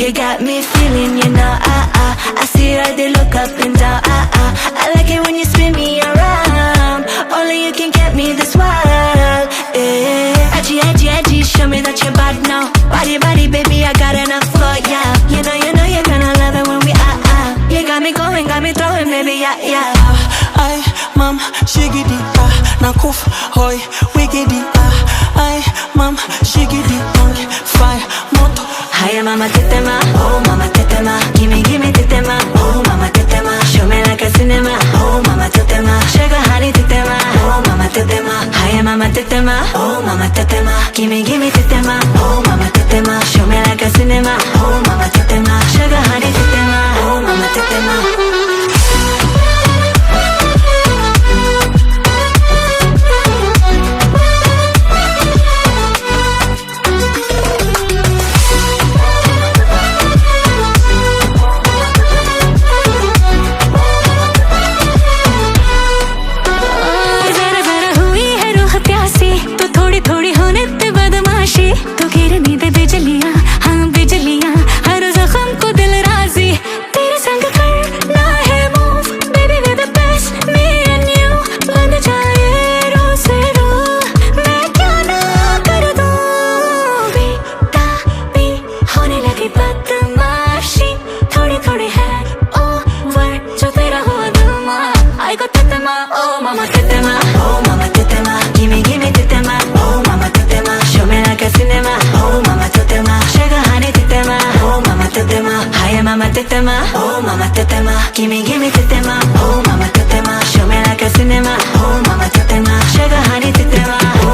You got me feeling, you know, I see how they look up and down, I like it when you spin me around. Only you can get me this wild, yeah. Edgy, edgy, edgy, show me that you're bad now. Body, body, baby, I got enough for ya. You know, you're gonna love it when we You got me going, got me throwing, baby, yeah, yeah. Ay, mam, shigidi, nakuf, hoy, wigidi, ay, mam, shigidi, fire, moto. Hiya, mama, tetema, oh, mama, tetema. Gimme, tetema, oh, mama, tetema. Show me like a cinema, oh, mama, tetema. Sugar, honey, tetema, oh, mama, tetema. Hiya, mama, tetema, oh, mama, tetema. Gimme, tetema, oh, mama, tetema. Show me like a cinema, oh, mama, tetema. Sugar, honey, tetema, oh, mama, tetema. Oh mama tetema, oh mama tetema. Gimme tetema, oh mama tetema. Show me like a cinema, oh mama tetema. Sugar honey tetema, oh mama tetema. Hiya mama tetema, oh mama tetema. Gimme tetema, oh mama tetema. Show me like a cinema, oh mama